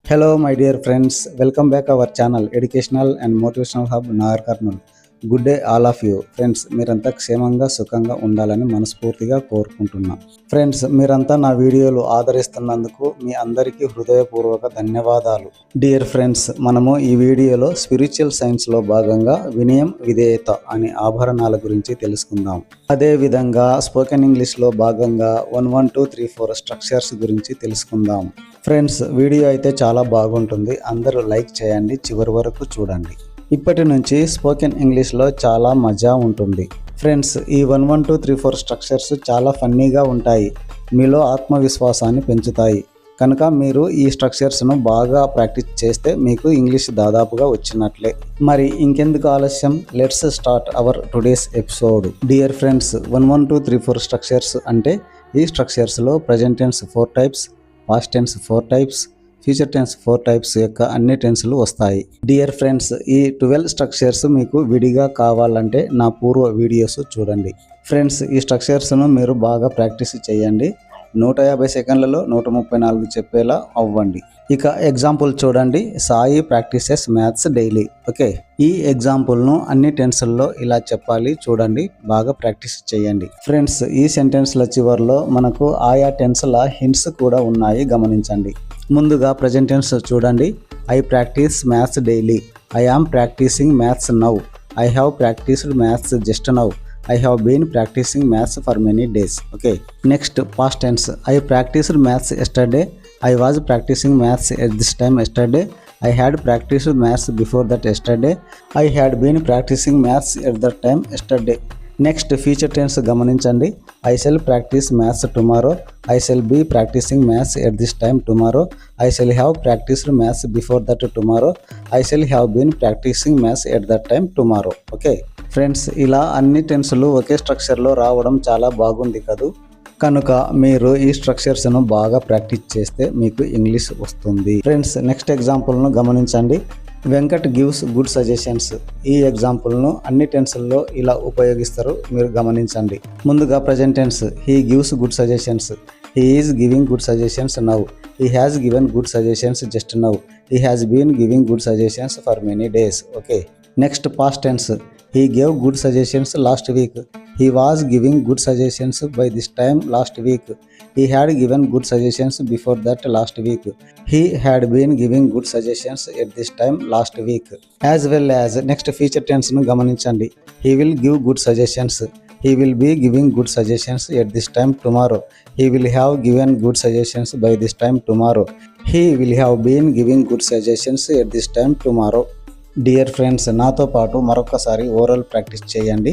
Hello, my dear friends. Welcome back our channel, Educational and Motivational Hub, Nagar Karnool. Good day all of you friends. మీరంతా క్షేమంగా సుఖంగా ఉండాలని మనస్ఫూర్తిగా కోరుకుంటున్నా. Friends, మీరంతా నా వీడియోలు ఆదరిస్తున్నందుకు మీ అందరికీ హృదయపూర్వక ధన్యవాదాలు. డియర్ ఫ్రెండ్స్, మనము ఈ వీడియోలో స్పిరిచువల్ సైన్స్లో భాగంగా వినయం విధేయత అనే ఆభరణాల గురించి తెలుసుకుందాం. అదేవిధంగా స్పోకెన్ ఇంగ్లీష్లో భాగంగా 1 1 2 3 4 స్ట్రక్చర్స్ గురించి తెలుసుకుందాం. ఫ్రెండ్స్, వీడియో అయితే చాలా బాగుంటుంది. అందరూ లైక్ చేయండి, చివరి వరకు చూడండి. ఇప్పటి నుంచి స్పోకెన్ ఇంగ్లీష్లో చాలా మజా ఉంటుంది. ఫ్రెండ్స్, ఈ 1 1 2 3 4 స్ట్రక్చర్స్ చాలా ఫన్నీగా ఉంటాయి, మీలో ఆత్మవిశ్వాసాన్ని పెంచుతాయి. కనుక మీరు ఈ స్ట్రక్చర్స్ను బాగా ప్రాక్టీస్ చేస్తే మీకు ఇంగ్లీష్ దాదాపుగా వచ్చినట్లే. మరి ఇంకెందుకు ఆలస్యం, let's start our today's episode. Dear friends, 1 1 2 3 4 structures అంటే ఈ స్ట్రక్చర్స్లో present tense 4 types, past tense 4 types, future tense 4 types యొక్క అన్ని టెన్స్లు వస్తాయి. డియర్ ఫ్రెండ్స్, ఈ 12 స్ట్రక్చర్స్ మీకు విడిగా కావాలంటే నా పూర్వ వీడియోస్ చూడండి. ఫ్రెండ్స్, ఈ స్ట్రక్చర్స్ను మీరు బాగా ప్రాక్టీస్ చేయండి. 150 సెకండ్లలో 134 చెప్పేలా అవ్వండి. ఇక ఎగ్జాంపుల్ చూడండి. Sai practices maths daily. Okay, ఈ ఎగ్జాంపుల్ను అన్ని టెన్స్ల్లో ఇలా చెప్పాలి, చూడండి, బాగా ప్రాక్టీస్ చేయండి. ఫ్రెండ్స్, ఈ సెంటెన్స్ల చివరిలో మనకు ఆయా టెన్స్ల హింట్స్ కూడా ఉన్నాయి, గమనించండి. ముందుగా ప్రజెంట్ టెన్స్ చూడండి. I practise maths daily. I am practising maths now. I have practised maths just now. I have been practicing maths for many days. Okay. Next, past tense. I practiced maths yesterday. I was practicing maths at this time yesterday. I had practiced maths before that yesterday. I had been practicing maths at that time yesterday. Next, future tense గమనించండి. I shall practice maths tomorrow. I shall be practicing maths at this time tomorrow. I shall have practiced maths before that tomorrow. I shall have been practicing maths at that time tomorrow. Okay. Friends, ఇలా అన్ని టెన్స్లు ఒకే స్ట్రక్చర్లో రావడం చాలా బాగుంది కదూ. కనుక మీరు ఈ స్ట్రక్చర్స్ను బాగా ప్రాక్టీస్ చేస్తే మీకు ఇంగ్లీష్ వస్తుంది. ఫ్రెండ్స్, నెక్స్ట్ ఎగ్జాంపుల్ను గమనించండి. Venkat gives good suggestions. ఈ ఎగ్జాంపుల్ను అన్ని టెన్స్ల్లో ఇలా ఉపయోగిస్తారు, మీరు గమనించండి. ముందుగా present tense. He gives good suggestions. He is giving good suggestions now. He has given good suggestions just now. He has been giving good suggestions for many days. Okay. Next past tense. He gave good suggestions last week. He was giving good suggestions by this time last week. He had given good suggestions before that last week. He had been giving good suggestions at this time last week. As well as next future tense nu gamaninchandi. He will give good suggestions. He will be giving good suggestions at this time tomorrow. He will have given good suggestions by this time tomorrow. He will have been giving good suggestions at this time tomorrow. Dear friends, నాతో పాటు మరొకసారి oral practice చేయండి.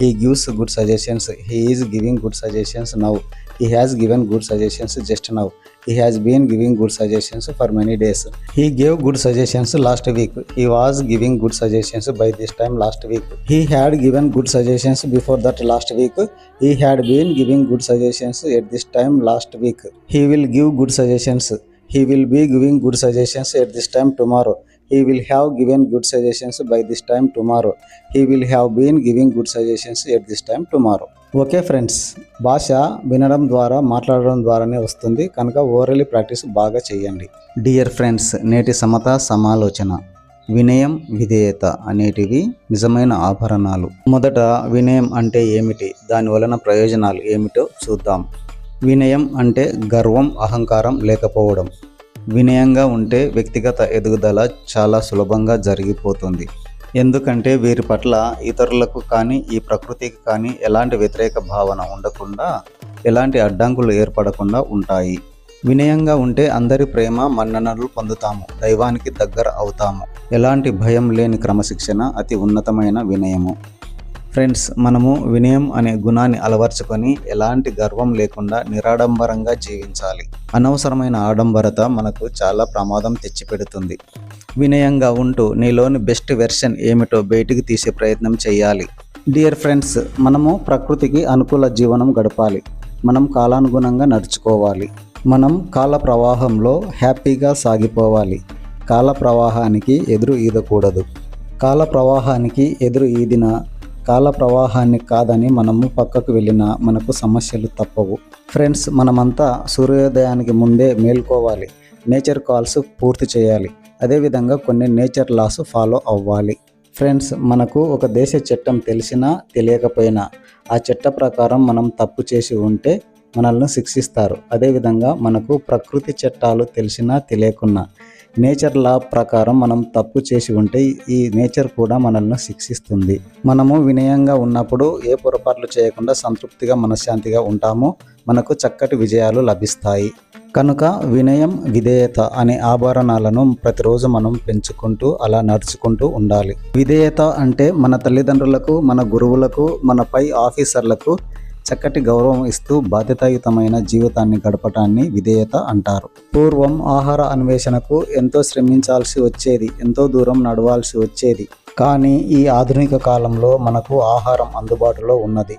He gives good suggestions. He is giving good suggestions now. He has given good suggestions just now. He has been giving good suggestions for many days. He gave good suggestions last week. He was giving good suggestions by this time last week. He had given good suggestions before that last week. He had been giving good suggestions at this time last week. He will give good suggestions. He will be giving good suggestions at this time tomorrow. He will have given good suggestions by this time tomorrow. He will have been giving good suggestions at this time tomorrow. Okay friends, భాష వినడం ద్వారా మాట్లాడడం ద్వారానే వస్తుంది, కనుక orally practice బాగా చేయండి. Dear friends, నేటి సమత సమాలోచన. వినయం విధేయత అనేటివి నిజమైన ఆభరణాలు. మొదట వినయం అంటే ఏమిటి, దాని వలన ప్రయోజనాలు ఏమిటో చూద్దాం. వినయం అంటే గర్వం, అహంకారం లేకపోవడం. వినయంగా ఉంటే వ్యక్తిగత ఎదుగుదల చాలా సులభంగా జరిగిపోతుంది. ఎందుకంటే వీరి పట్ల ఇతరులకు కానీ ఈ ప్రకృతికి కానీ ఎలాంటి వ్యతిరేక భావన ఉండకుండా, ఎలాంటి అడ్డంకులు ఏర్పడకుండా ఉంటాయి. వినయంగా ఉంటే అందరి ప్రేమ మన్ననలు పొందుతాము, దైవానికి దగ్గర అవుతాము. ఎలాంటి భయం లేని క్రమశిక్షణ అతి ఉన్నతమైన వినయము. ఫ్రెండ్స్, మనము వినయం అనే గుణాన్ని అలవర్చుకొని ఎలాంటి గర్వం లేకుండా నిరాడంబరంగా జీవించాలి. అనవసరమైన ఆడంబరత మనకు చాలా ప్రమాదం తెచ్చిపెడుతుంది. వినయంగా ఉంటూ నీలోని బెస్ట్ వెర్షన్ ఏమిటో బయటికి తీసే ప్రయత్నం చేయాలి. డియర్ ఫ్రెండ్స్, మనము ప్రకృతికి అనుకూల జీవనం గడపాలి. మనం కాలానుగుణంగా నడుచుకోవాలి. మనం కాల ప్రవాహంలో హ్యాపీగా సాగిపోవాలి. కాల ప్రవాహానికి ఎదురు ఈదకూడదు. కాల ప్రవాహానికి ఎదురు ఈదిన కాల ప్రవాహాన్ని కాదని మనము పక్కకు వెళ్ళినా మనకు సమస్యలు తప్పవు. ఫ్రెండ్స్, మనమంతా సూర్యోదయానికి ముందే మేల్కోవాలి. నేచర్ కాల్స్ పూర్తి చేయాలి. అదేవిధంగా కొన్ని నేచర్ లాస్ ఫాలో అవ్వాలి. ఫ్రెండ్స్, మనకు ఒక దేశ చట్టం తెలిసినా తెలియకపోయినా ఆ చట్ట ప్రకారం మనం తప్పు చేసి ఉంటే మనల్ని శిక్షిస్తారు. అదేవిధంగా మనకు ప్రకృతి చట్టాలు తెలిసినా తెలియకున్నా నేచర్ లా ప్రకారం మనం తప్పు చేసి ఉంటే ఈ నేచర్ కూడా మనల్ని శిక్షిస్తుంది. మనము వినయంగా ఉన్నప్పుడు ఏ పొరపాట్లు చేయకుండా సంతృప్తిగా మనశ్శాంతిగా ఉంటామో మనకు చక్కటి విజయాలు లభిస్తాయి. కనుక వినయం, విధేయత అనే ఆభరణాలను ప్రతిరోజు మనం పెంచుకుంటూ అలా నడుచుకుంటూ ఉండాలి. విధేయత అంటే మన తల్లిదండ్రులకు, మన గురువులకు, మన పై ఆఫీసర్లకు చక్కటి గౌరవం ఇస్తూ బాధ్యతాయుతమైన జీవితాన్ని గడపటాన్ని విధేయత అంటారు. పూర్వం ఆహార అన్వేషణకు ఎంతో శ్రమించాల్సి వచ్చేది, ఎంతో దూరం నడవాల్సి వచ్చేది. కానీ ఈ ఆధునిక కాలంలో మనకు ఆహారం అందుబాటులో ఉన్నది.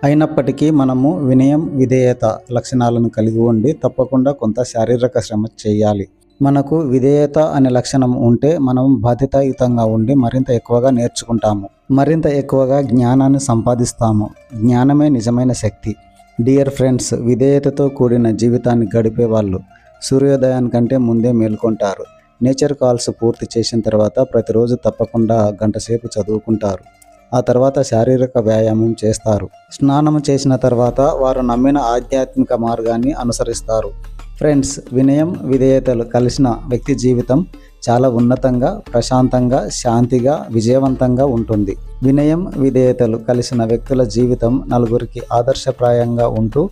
అయినప్పటికీ మనము వినయం, విధేయత లక్షణాలను కలిగి ఉండి తప్పకుండా కొంత శారీరక శ్రమ చేయాలి. మనకు విధేయత అనే లక్షణం ఉంటే మనం బాధ్యతాయుతంగా ఉండి మరింత ఎక్కువగా నేర్చుకుంటాము, మరింత ఎక్కువగా జ్ఞానాన్ని సంపాదిస్తాము. జ్ఞానమే నిజమైన శక్తి. డియర్ ఫ్రెండ్స్, విధేయతతో కూడిన జీవితాన్ని గడిపే వాళ్ళు సూర్యోదయానికంటే ముందే మేల్కొంటారు. నేచర్ కాల్స్ పూర్తి చేసిన తర్వాత ప్రతిరోజు తప్పకుండా గంట సేపు చదువుకుంటారు. ఆ తర్వాత శారీరక వ్యాయామం చేస్తారు. స్నానం చేసిన తర్వాత వారు నమ్మిన ఆధ్యాత్మిక మార్గాన్ని అనుసరిస్తారు. ఫ్రెండ్స్, వినయం, విధేయతలు కలిసిన వ్యక్తి జీవితం చాలా ఉన్నతంగా, ప్రశాంతంగా, శాంతిగా, విజయవంతంగా ఉంటుంది. వినయం, విధేయతలు కలిసిన వ్యక్తుల జీవితం నలుగురికి ఆదర్శప్రాయంగా ఉంటూ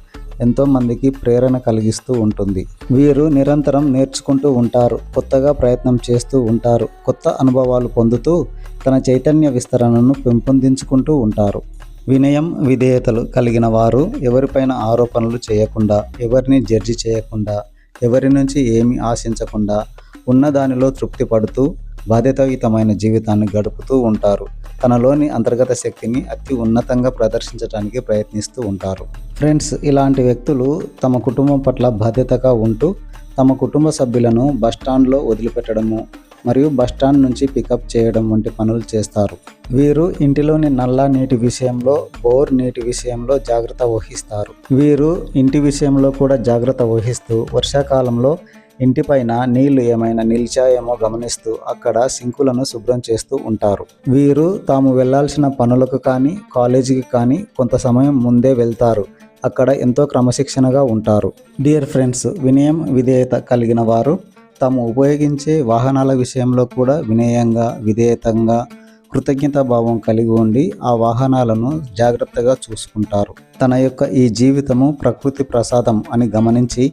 ఎంతోమందికి ప్రేరణ కలిగిస్తూ ఉంటుంది. వీరు నిరంతరం నేర్చుకుంటూ ఉంటారు, కొత్తగా ప్రయత్నం చేస్తూ ఉంటారు, కొత్త అనుభవాలు పొందుతూ తన చైతన్య విస్తరణను పెంపొందించుకుంటూ ఉంటారు. వినయం, విధేయతలు కలిగిన వారు ఎవరిపైన ఆరోపణలు చేయకుండా, ఎవరిని జడ్జి చేయకుండా, ఎవరి నుంచి ఏమీ ఆశించకుండా ఉన్నదానిలో తృప్తి పడుతూ బాధ్యతాయుతమైన జీవితాన్ని గడుపుతూ ఉంటారు. తనలోని అంతర్గత శక్తిని అతి ఉన్నతంగా ప్రదర్శించడానికి ప్రయత్నిస్తూ ఉంటారు. ఫ్రెండ్స్, ఇలాంటి వ్యక్తులు తమ కుటుంబం పట్ల బాధ్యతగా ఉంటూ తమ కుటుంబ సభ్యులను బస్టాండ్లో వదిలిపెట్టడము మరియు బస్టాండ్ నుంచి పికప్ చేయడం వంటి పనులు చేస్తారు. వీరు ఇంటిలోని నల్లా నీటి విషయంలో, బోర్ నీటి విషయంలో జాగ్రత్త వహిస్తారు. వీరు ఇంటి విషయంలో కూడా జాగ్రత్త వహిస్తూ వర్షాకాలంలో ఇంటిపైన నీళ్లు ఏమైనా నిలిచాయేమో గమనిస్తూ అక్కడ సింకులను శుభ్రం చేస్తూ ఉంటారు. వీరు తాము వెళ్లాల్సిన పనులకు కానీ, కాలేజీకి కానీ కొంత సమయం ముందే వెళ్తారు. అక్కడ ఎంతో క్రమశిక్షణగా ఉంటారు. డియర్ ఫ్రెండ్స్, వినయం, విధేయత కలిగిన వారు తాము ఉపయోగించే వాహనాల విషయంలో కూడా వినయంగా, విధేయతంగా, కృతజ్ఞతాభావం కలిగి ఉండి ఆ వాహనాలను జాగ్రత్తగా చూసుకుంటారు. తన యొక్క ఈ జీవితము ప్రకృతి ప్రసాదం అని గమనించి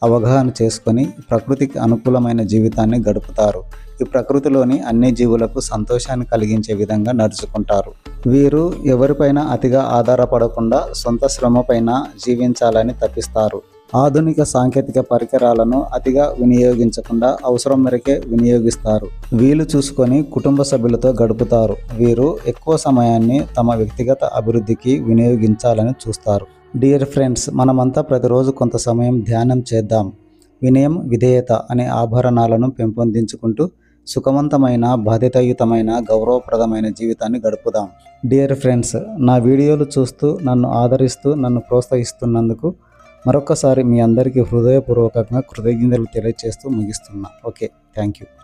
అవగాహన చేసుకొని ప్రకృతికి అనుకూలమైన జీవితాన్ని గడుపుతారు. ఈ ప్రకృతిలోని అన్ని జీవులకు సంతోషాన్ని కలిగించే విధంగా నడుచుకుంటారు. వీరు ఎవరిపైన అతిగా ఆధారపడకుండా సొంత శ్రమపైన జీవించాలని తప్పిస్తారు. ఆధునిక సాంకేతిక పరికరాలను అతిగా వినియోగించకుండా అవసరం మేరకే వినియోగిస్తారు. వీలు చూసుకొని కుటుంబ సభ్యులతో గడుపుతారు. వీరు ఎక్కువ సమయాన్ని తమ వ్యక్తిగత అభివృద్ధికి వినియోగించాలని చూస్తారు. డియర్ ఫ్రెండ్స్, మనమంతా ప్రతిరోజు కొంత సమయం ధ్యానం చేద్దాం. వినయం, విధేయత అనే ఆభరణాలను పెంపొందించుకుంటూ సుఖవంతమైన, బాధ్యతాయుతమైన, గౌరవప్రదమైన జీవితాన్ని గడుపుదాం. డియర్ ఫ్రెండ్స్, నా వీడియోలు చూస్తూ నన్ను ఆదరిస్తూ నన్ను ప్రోత్సహిస్తున్నందుకు మరొకసారి మీ అందరికీ హృదయపూర్వకంగా కృతజ్ఞతలు తెలియజేస్తూ ముగిస్తున్నా. Okay, thank you.